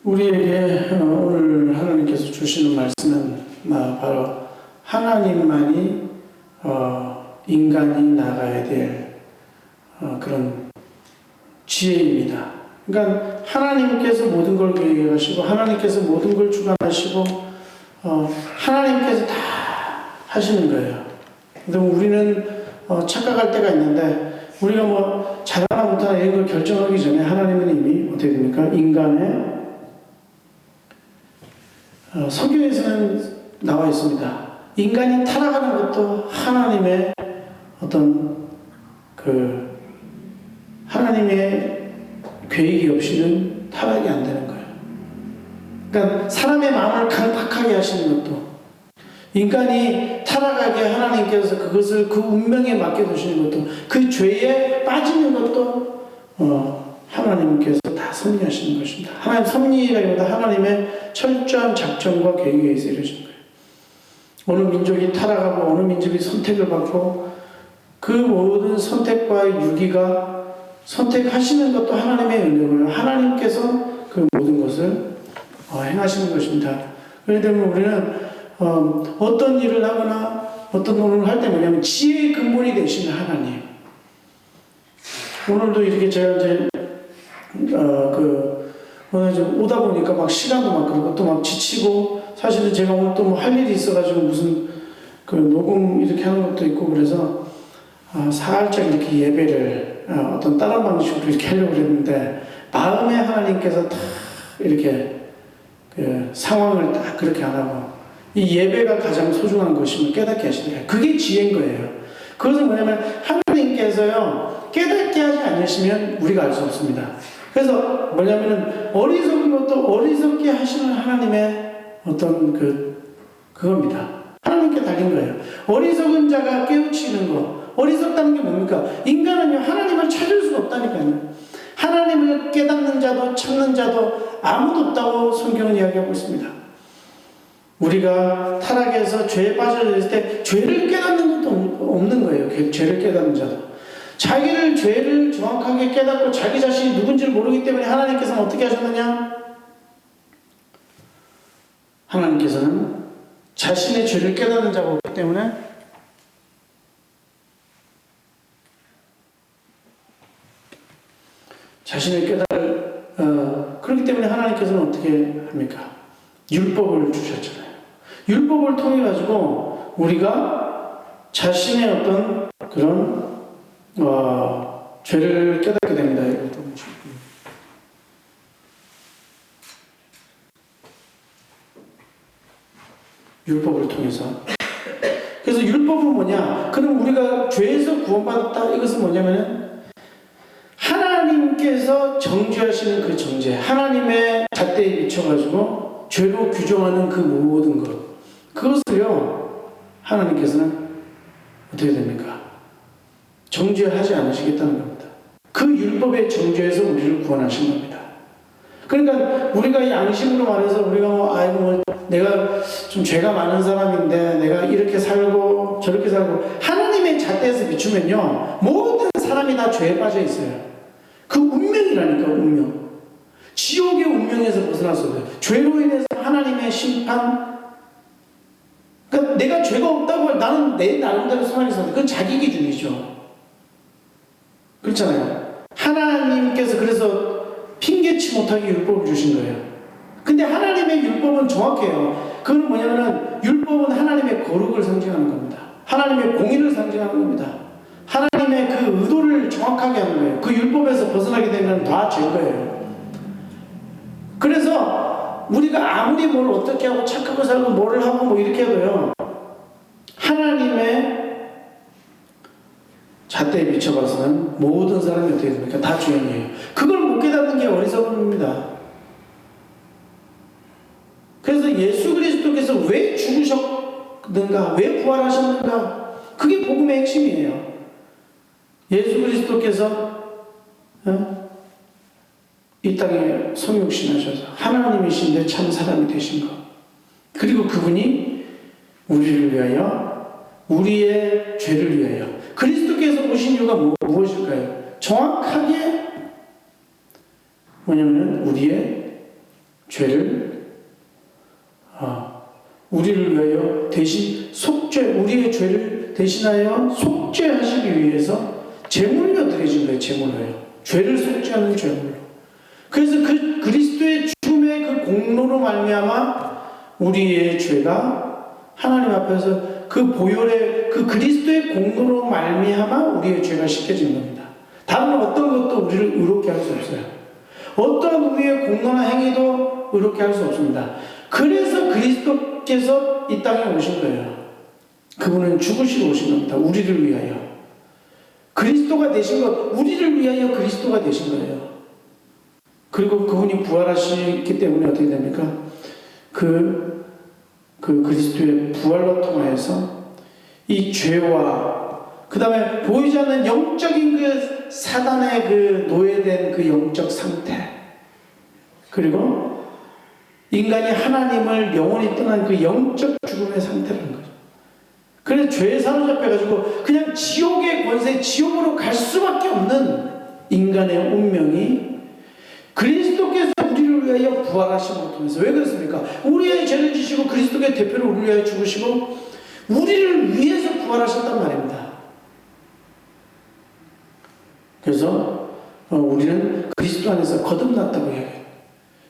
우리에게 오늘 하나님께서 주시는 말씀은 바로 하나님만이 인간이 나가야 될 그런 지혜입니다. 그러니까 하나님께서 모든 걸 계획하시고 하나님께서 모든 걸 주관하시고 하나님께서 다 하시는 거예요. 근데 우리는 착각할 때가 있는데 우리가 뭐 잘하나 못하나 이런 걸 결정하기 전에 하나님은 이미 어떻게 됩니까? 인간의 성경에서는 나와 있습니다. 인간이 타락하는 것도 하나님의 어떤 하나님의 계획이 없이는 타락이 안 되는 거예요. 그러니까 사람의 마음을 강팍하게 하시는 것도 인간이 타락하게 하나님께서 그것을 그 운명에 맡겨두시는 것도 그 죄에 빠지는 것도 하나님께서 다 섭리하시는 것입니다. 하나님 섭리라기보다 하나님의 철저한 작전과 계획에 의해서 이루어진 거예요. 어느 민족이 타락하고 어느 민족이 선택을 받고 그 모든 선택과 유기가 선택하시는 것도 하나님의 은혜고요. 하나님께서 그 모든 것을 행하시는 것입니다. 그렇기 때문에 우리는 어떤 일을 하거나 어떤 노력을 할 때 뭐냐면 지혜의 근본이 되시는 하나님. 오늘도 이렇게 제가 이제 오늘 좀 오다 보니까 막 시간도 막 그러고 또 막 지치고 사실은 제가 오늘 또 뭐 할 일이 있어가지고 무슨 녹음 이렇게 하는 것도 있고 그래서 살짝 이렇게 예배를 어떤 다른 방식으로 이렇게 하려고 그랬는데 마음에 하나님께서 다 이렇게 상황을 딱 그렇게 안 하고 이 예배가 가장 소중한 것임을 깨닫게 하시더라고요. 그게 지혜인 거예요. 그것은 뭐냐면 하나님께서요 깨닫게 하지 않으시면 우리가 알 수 없습니다. 그래서 뭐냐면은 어리석은 것도 어리석게 하시는 하나님의 어떤 그겁니다. 하나님께 달린 거예요. 어리석은 자가 깨우치는 거. 어리석다는 게 뭡니까? 인간은요 하나님을 찾을 수가 없다니까요. 하나님을 깨닫는 자도 찾는 자도 아무도 없다고 성경은 이야기하고 있습니다. 우리가 타락해서 죄에 빠져있을 때 죄를 깨닫는 것도 없는 거예요. 죄를 깨닫는 자도. 자기를 죄를 정확하게 깨닫고 자기 자신이 누군지를 모르기 때문에 하나님께서는 어떻게 하셨느냐? 하나님께서는 자신의 죄를 깨닫는 자가 없기 때문에 자신을 그렇기 때문에 하나님께서는 어떻게 합니까? 율법을 주셨잖아요. 율법을 통해 가지고 우리가 자신의 어떤 그런 죄를 깨닫게 됩니다. 율법을 통해서. 그래서 율법은 뭐냐? 그럼 우리가 죄에서 구원받았다. 이것은 뭐냐면은 하나님께서 정죄하시는 그 정죄, 하나님의 잣대에 미쳐가지고 죄로 규정하는 그 모든 것, 그것을요 하나님께서는 어떻게 됩니까? 정죄하지 않으시겠다는 겁니다. 그 율법의 정죄에서 우리를 구원하신 겁니다. 그러니까 우리가 양심으로 말해서 우리가 내가 좀 죄가 많은 사람인데 내가 이렇게 살고 저렇게 살고 하나님의 잣대에서 비추면요 모든 사람이 다 죄에 빠져 있어요. 그 운명이라니까 운명. 지옥의 운명에서 벗어났어요. 죄로 인해서 하나님의 심판. 그러니까 내가 죄가 없다고 나는 내 나름대로 생활이 있어서 그건 자기 기준이죠. 그렇잖아요. 하나님께서 그래서 핑계치 못하게 율법을 주신 거예요. 근데 하나님의 율법은 정확해요. 그건 뭐냐면은 율법은 하나님의 거룩을 상징하는 겁니다. 하나님의 공의를 상징하는 겁니다. 하나님의 그 의도를 정확하게 하는 거예요. 그 율법에서 벗어나게 되면 다 죄거예요. 그래서 우리가 아무리 뭘 어떻게 하고 착하고 살고 뭐를 하고 뭐 이렇게 해도요 하나님의 잣대에 미쳐봐서는 모든 사람이 어떻게 됩니까? 다 죄인이에요. 그걸 못 깨닫는 게 어리석음입니다. 그래서 예수 그리스도께서 왜 죽으셨는가? 왜 부활하셨는가? 그게 복음의 핵심이에요. 예수 그리스도께서 이 땅에 성육신하셔서 하나님이신데 참 사람이 되신 것. 그리고 그분이 우리를 위하여 우리의 죄를 위하여 그리스도께서 오신 이유가 무엇일까요? 정확하게 뭐냐면 우리의 죄를 우리를 위하여 대신 우리의 죄를 대신하여 속죄하시기 위해서 제물로 드려진 거예요. 제물로요. 죄를 속죄하는 제물로. 그래서 그 그리스도의 죽음의 그 공로로 말미암아 우리의 죄가 하나님 앞에서 그 보혈의 그 그리스도의 공로로 말미암아 우리의 죄가 씻겨진 겁니다. 다른 어떤 것도 우리를 의롭게 할 수 없어요. 어떠한 우리의 공로나 행위도 의롭게 할 수 없습니다. 그래서 그리스도께서 이 땅에 오신 거예요. 그분은 죽으시러 오신 겁니다. 우리를 위하여. 그리스도가 되신 것, 우리를 위하여 그리스도가 되신 거예요. 그리고 그분이 부활하시기 때문에 어떻게 됩니까? 그 그리스도의 부활로 통하여서 이 죄와 그 다음에 보이지 않는 영적인 그 사단의 그 노예된 그 영적 상태, 그리고 인간이 하나님을 영원히 떠난 그 영적 죽음의 상태라는 거죠. 그래서 죄에 사로잡혀가지고 그냥 지옥의 권세, 지옥으로 갈 수밖에 없는 인간의 운명이 그리스도께서 우리를 위하여 부활하심을 통해서, 왜 그렇습니까? 우리의 죄를 지시고 그리스도의 대표로 우리를 위하여 죽으시고 우리를 위해서 부활하셨단 말입니다. 그래서 우리는 그리스도 안에서 거듭났다고 이야기해요.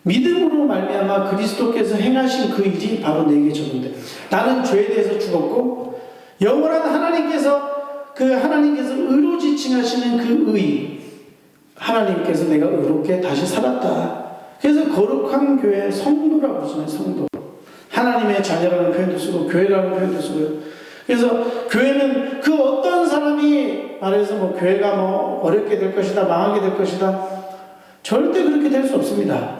믿음으로 말미암아 그리스도께서 행하신 그 일이 바로 내게 적용돼요. 나는 죄에 대해서 죽었고 영원한 하나님께서 의로 지칭하시는 그 의, 하나님께서 내가 의롭게 다시 살았다. 그래서 거룩한 교회, 성도라고 하잖아요. 성도. 하나님의 자녀라는 표현도 쓰고 교회라는 표현도 쓰고요. 그래서 교회는 그 어떤 사람이 말해서 교회가 어렵게 될 것이다, 망하게 될 것이다, 절대 그렇게 될 수 없습니다.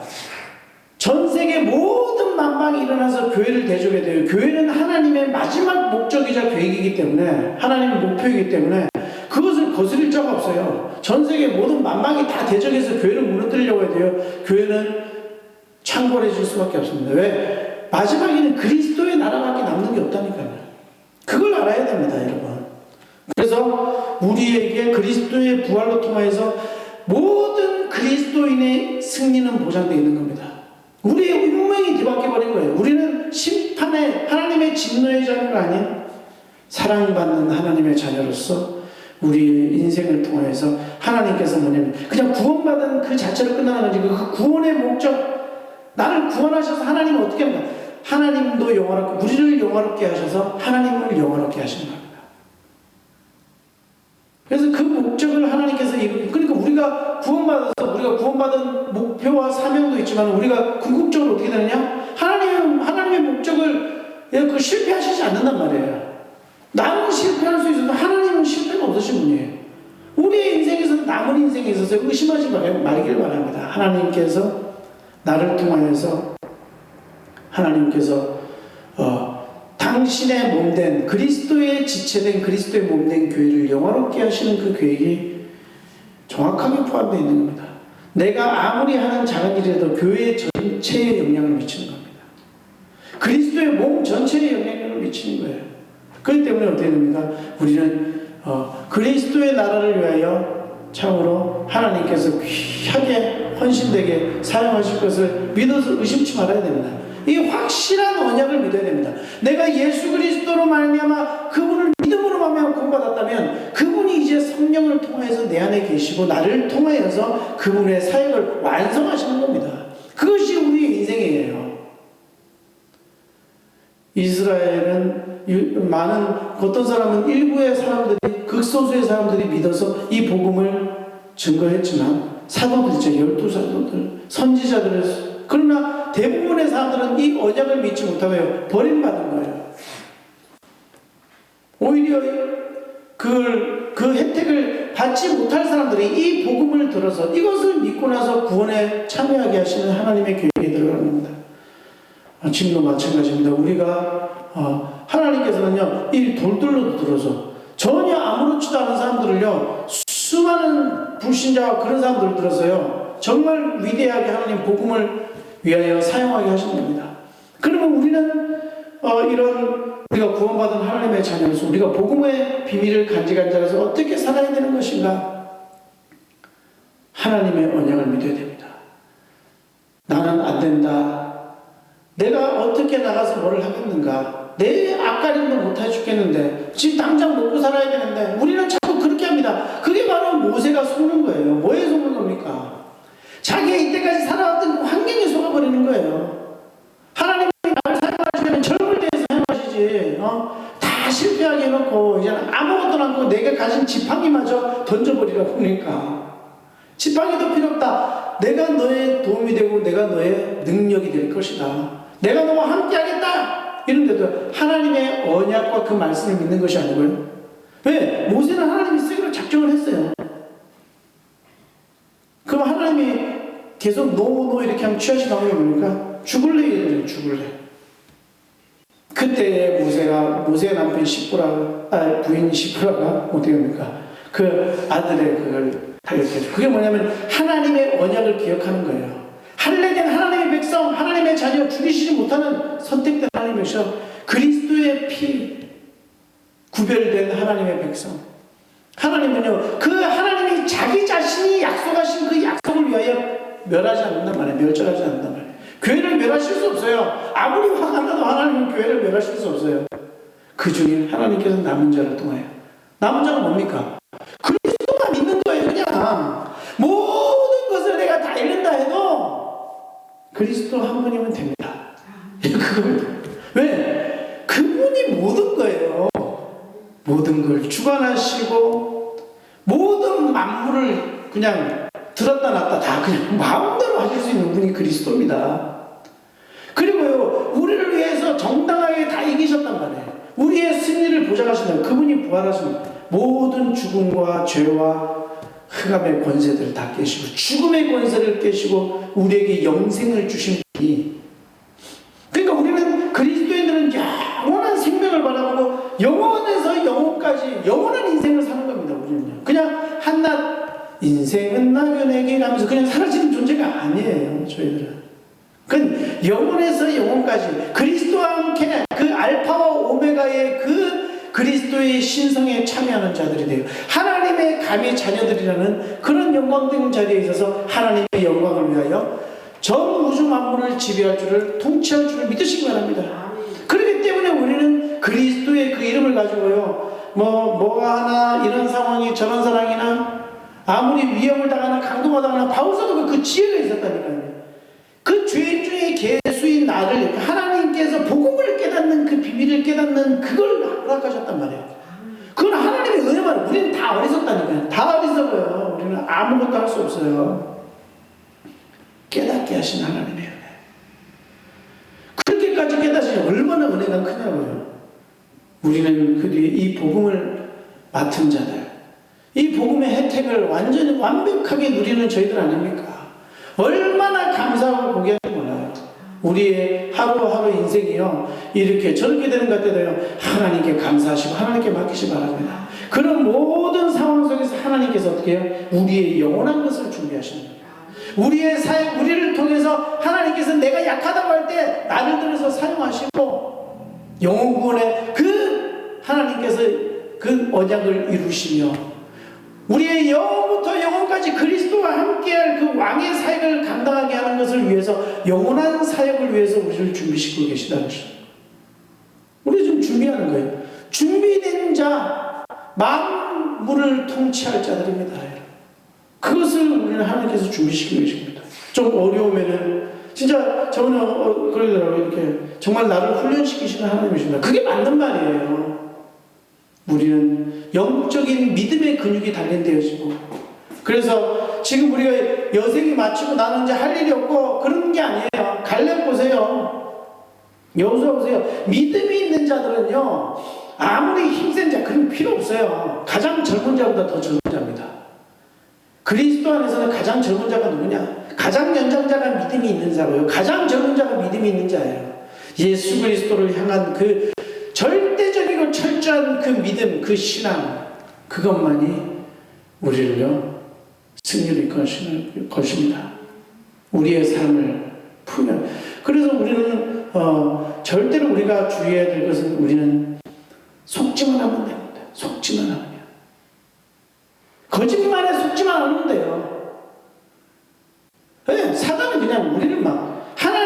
전 세계 모든 만방이 일어나서 교회를 대적해야 돼요. 교회는 하나님의 마지막 목적이자 계획이기 때문에, 하나님의 목표이기 때문에 그것을 거스릴 자가 없어요. 전 세계 모든 만방이 다 대적해서 교회를 무너뜨리려고 해야 돼요. 교회는 창궐해질 수밖에 없습니다. 왜? 마지막에는 그리스도의 나라밖에 남는 게 없다니까요. 그걸 알아야 됩니다, 여러분. 그래서 우리에게 그리스도의 부활로 통하여서 모든 그리스도인의 승리는 보장되어 있는 겁니다. 우리의 운명이 뒤바뀌어버린 거예요. 우리는 심판의, 하나님의 진노의 자녀가 아닌 사랑받는 하나님의 자녀로서 우리의 인생을 통해서 하나님께서 뭐냐면 그냥 구원받은 그 자체로 끝나는 거지. 그 구원의 목적, 나를 구원하셔서 하나님은 어떻게 합니까? 하나님도 영화롭게, 우리를 영화롭게 하셔서 하나님을 영화롭게 하시는 겁니다. 그래서 그 목적을 하나님께서 그러니까 우리가 구원받은 목표와 사명도 있지만 우리가 궁극적으로 어떻게 되느냐? 하나님의 목적을 실패하시지 않는단 말이에요. 나는 실패할 수 있어도 하나님은 실패가 없으신 분이에요. 우리의 인생에서는, 남은 인생에 있어서 의심하지 말길 바랍니다. 하나님께서 나를 통하여서 하나님께서 당신의 몸된 그리스도의 지체된 그리스도의 몸된 교회를 영화롭게 하시는 그 계획이 정확하게 포함되어 있는 겁니다. 내가 아무리 하는 작은 일이라도 교회 전체에 영향을 미치는 겁니다. 그리스도의 몸 전체에 영향을 미치는 거예요. 그렇기 때문에 어떻게 됩니까? 우리는 그리스도의 나라를 위하여 참으로 하나님께서 귀하게 헌신되게 사용하실 것을 믿어서 의심치 말아야 됩니다. 이 확실한 언약을 믿어야 됩니다. 내가 예수 그리스도로 말미암아 그분을 믿음으로 말미암아 구원받았다면 그분이 이제 성령을 통해서 내 안에 계시고 나를 통하여서 그분의 사역을 완성하시는 겁니다. 그것이 우리의 인생이에요. 이스라엘은 어떤 사람은 일부의 사람들이, 극소수의 사람들이 믿어서 이 복음을 증거했지만 사도들 있죠. 12사도들, 선지자들, 그러나 대부분의 사람들은 이 언약을 믿지 못하고요, 버림받은 거예요. 오히려 그 혜택을 받지 못할 사람들이 이 복음을 들어서 이것을 믿고 나서 구원에 참여하게 하시는 하나님의 계획에 들어가는 겁니다. 지금도 마찬가지입니다. 우리가 하나님께서는요, 이 돌들로 들어서 전혀 아무렇지도 않은 사람들을요, 수많은 불신자와 그런 사람들을 들어서요, 정말 위대하게 하나님 복음을 위하여 사용하게 하신 겁니다. 그러면 우리는 우리가 구원받은 하나님의 자녀로서 우리가 복음의 비밀을 간직한 자로서 어떻게 살아야 되는 것인가? 하나님의 언약을 믿어야 됩니다. 나는 안 된다. 내가 어떻게 나가서 뭐를 하겠는가? 내 앞가림도 못해 죽겠는데 지금 당장 먹고 살아야 되는데 우리는 자꾸 그렇게 합니다. 그게 바로 모세가 속는 거예요. 뭐에 속는 겁니까? 자기가 이때까지 살아왔던 그 환경에 속아버리는 거예요. 하나님이 나를 사용하시면 젊을 때에 사용하시지. 다 실패하게 해놓고 이제는 아무것도 않고 내가 가진 지팡이마저 던져버리라고 하니까 지팡이도 필요 없다. 내가 너의 도움이 되고 내가 너의 능력이 될 것이다. 내가 너와 함께 하겠다. 이런데도 하나님의 언약과 그 말씀을 믿는 것이 아니고요. 왜? 모세는 하나님이 쓰기로 작정을 했어요. 그럼 하나님이 계속 노 이렇게 하면 취하신 방법이 뭡니까? 죽을래 이래요. 죽을래. 그때 모세의 남편 부인 시프라가 어떻게 합니까? 그 아들의 그걸 타격해줘. 그게 뭐냐면 하나님의 언약을 기억하는 거예요. 할례된 하나님의 백성, 하나님의 자녀, 죽이시지 못하는 선택된 하나님의 백성, 그리스도의 피 구별된 하나님의 백성. 하나님은요, 그 하나님이 자기 자신이 약속하신 그 약속을 위하여 멸하지 않는단 말이에요. 멸절하지 않는단 말이에요. 교회를 멸하실 수 없어요. 아무리 화가 나도 하나님은 교회를 멸하실 수 없어요. 그 중에 하나님께서 남은 자를 통하여. 남은 자가 뭡니까? 그리스도만 믿는 거예요. 그냥 모든 것을 내가 다 잃는다 해도 그리스도 한 분이면 됩니다. 그겁니다. 왜? 그분이 모든 거예요. 모든 걸 주관하시고 모든 만물을 그냥 들었다 놨다 다 그냥 마음대로 하실 수 있는 분이 그리스도입니다. 그리고요, 우리를 위해서 정당하게 다 이기셨단 말이에요. 우리의 승리를 보장하신다. 그분이 부활하신 모든 죽음과 죄와 흑암의 권세들을 다 깨시고 죽음의 권세를 깨시고 우리에게 영생을 주신 분이, 그러니까 우리는 그리스도인들은 영원한 생명을 바라보고 영원에서 영원까지 영원한 인생을 사는 겁니다. 우리는요, 그냥 한낱 인생은 낙연의 길 하면서 그냥 사라지는 존재가 아니에요. 저희들은 그건 영원에서 영원까지 그리스도와 함께 그 알파와 오메가의 그 그리스도의 신성에 참여하는 자들이 돼요. 하나님의 감히 자녀들이라는 그런 영광된 자리에 있어서 하나님의 영광을 위하여 전 우주 만물을 지배할 줄을, 통치할 줄을 믿으시기 바랍니다. 그렇기 때문에 우리는 그리스도의 그 이름을 가지고요, 뭐가 하나 이런 상황이 저런 사랑이나 아무리 위험을 당하나 강도가 당하나 바울사도가 그 지혜가 있었다니까요. 그 죄인 중에 개수인 나를 하나님께서 복음을 깨닫는 그 비밀을 깨닫는 그걸 허락하셨단 말이에요. 그건 하나님의 은혜만. 우리는 다 어리석다니까요. 다 어리석어요. 우리는 아무것도 할 수 없어요. 깨닫게 하신 하나님의 은혜. 그렇게까지 깨닫으니 얼마나 은혜가 크냐고요. 우리는 그 뒤에 이 복음을 맡은 자들, 이 복음의 혜택을 완전히 완벽하게 누리는 저희들 아닙니까? 얼마나 감사하고 고귀한지 몰라요. 우리의 하루하루 인생이요, 이렇게 저렇게 되는 것 같아도요, 하나님께 감사하시고 하나님께 맡기시 바랍니다. 그런 모든 상황 속에서 하나님께서 어떻게 해요? 우리의 영원한 것을 준비하시는 거예요. 우리의 사역, 우리를 통해서 하나님께서 내가 약하다고 할 때 나를 들어서 사용하시고 영혼구원의 그 하나님께서 그 언약을 이루시며 우리의 영혼부터 영혼까지 그리스도와 함께할 그 왕의 사역을 감당하게 하는 것을 위해서, 영원한 사역을 위해서 우리를 준비시키고 계시다는 것입니다. 우리 지금 준비하는 거예요. 준비된 자, 만물을 통치할 자들입니다. 그것을 우리는 하나님께서 준비시키고 계십니다. 좀 어려우면은 진짜 저는 그러더라고요. 이렇게 정말 나를 훈련시키시는 하나님이십니다. 그게 맞는 말이에요. 우리는 영적인 믿음의 근육이 단련되어지고, 그래서 지금 우리가 여생이 마치고 나는 이제 할 일이 없고 그런 게 아니에요. 갈렙 보세요. 여호수아 보세요. 믿음이 있는 자들은요, 아무리 힘센 자 그런 필요 없어요. 가장 젊은 자보다 더 젊은 자입니다. 그리스도 안에서는 가장 젊은 자가 누구냐? 가장 연장자가 믿음이 있는 자고요, 가장 젊은 자가 믿음이 있는 자예요. 예수 그리스도를 향한 그 절대적이고 철저한 그 믿음, 그 신앙, 그것만이 우리를요 승리를 이끌어주는 것입니다. 우리의 삶을 풀면. 그래서 우리는 절대로 우리가 주의해야 될 것은, 우리는 속지만 하면 됩니다. 속지만 하면. 거짓말에 속지만 하면 돼요. 네, 사단은 그냥 우리를 막 하나님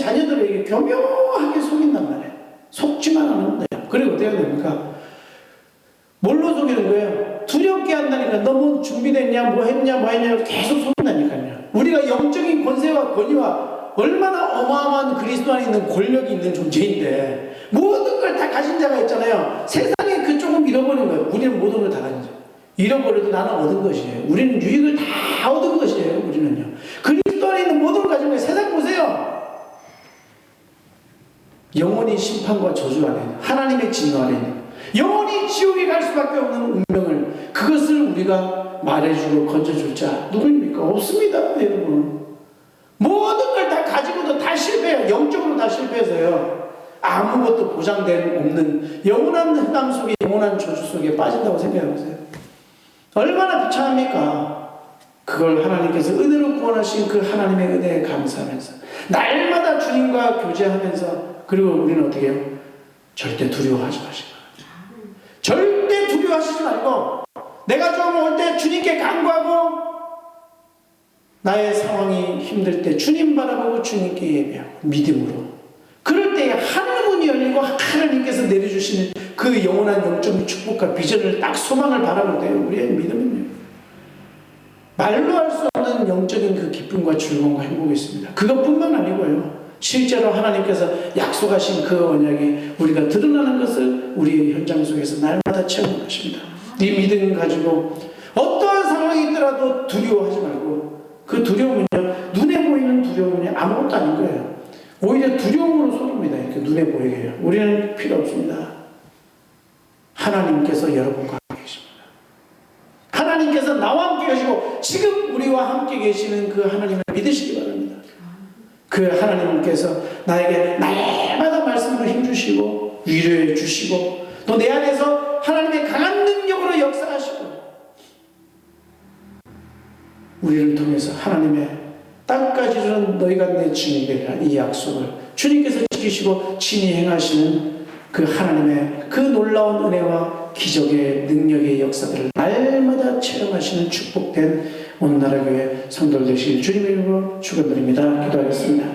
자녀들에게 교묘하게 속인단 말이에요. 속지만 않으면 돼요. 그리고 어떻게 해야 됩니까? 뭘로 속이는 거예요? 두렵게 한다니까. 너 뭐 준비됐냐, 뭐 했냐, 뭐 했냐 계속 속인다니까요. 우리가 영적인 권세와 권위와 얼마나 어마어마한 그리스도 안에 있는 권력이 있는 존재인데 모든 걸 다 가진 자가 있잖아요. 세상에 그 조금 잃어버린 거예요. 우리는 모든 걸 다 가진 자. 잃어버려도 나는 얻은 것이에요. 우리는 유익을 다 얻은 것이에요. 우리는요. 그리스도 안에 있는 모든 걸 가진 거예요. 세상 보세요. 영원히 심판과 저주 아래 있는 하나님의 진노 아래 있는 영원히 지옥에 갈 수밖에 없는 운명을 그것을 우리가 말해주고 건져줄 자 누구입니까? 없습니다. 여러분. 모든 걸 다 가지고도 다 실패해요. 영적으로 다 실패해서요. 아무것도 보장된 없는 영원한 흑암 속에 영원한 저주 속에 빠진다고 생각해보세요. 얼마나 비참합니까? 그걸 하나님께서 은혜로 구원하신 그 하나님의 은혜에 감사하면서 날마다 주님과 교제하면서 그리고 우리는 어떻게 해요? 절대 두려워하지 마시고 절대 두려워하시지 말고 내가 좀 올 때 주님께 간구하고 나의 상황이 힘들 때 주님 바라보고 주님께 예배하고 믿음으로 그럴 때에 하늘문이 열리고 하나님께서 내려주시는 그 영원한 영적 축복과 비전을 딱 소망을 바라볼 때요 우리의 믿음은요 말로 할 수 없는 영적인 그 기쁨과 즐거움과 행복이 있습니다. 그것뿐만 아니고요 실제로 하나님께서 약속하신 그 언약이 우리가 드러나는 것을 우리의 현장 속에서 날마다 체험하십니다. 이 믿음 가지고 어떠한 상황이 있더라도 두려워하지 말고 그 두려움은요 눈에 보이는 두려움이 아무것도 아닌 거예요. 오히려 두려움으로 속입니다. 이렇게 눈에 보이게 해요. 우리는 필요 없습니다. 하나님께서 여러분과 함께 계십니다. 하나님께서 나와 함께 계시고 지금 우리와 함께 계시는 그 하나님을 믿으시기 바랍니다. 그 하나님께서 나에게 날마다 말씀으로 힘주시고 위로해 주시고 또 내 안에서 하나님의 강한 능력으로 역사하시고 우리를 통해서 하나님의 땅까지 이르는 너희가 내 증인이 되리라 이 약속을 주님께서 지키시고 친히 행하시는 그 하나님의 그 놀라운 은혜와 기적의 능력의 역사들을 날마다 체험하시는 축복된 온나라교회 성도들 되시길 주님의 이름으로 축원드립니다. 기도하겠습니다.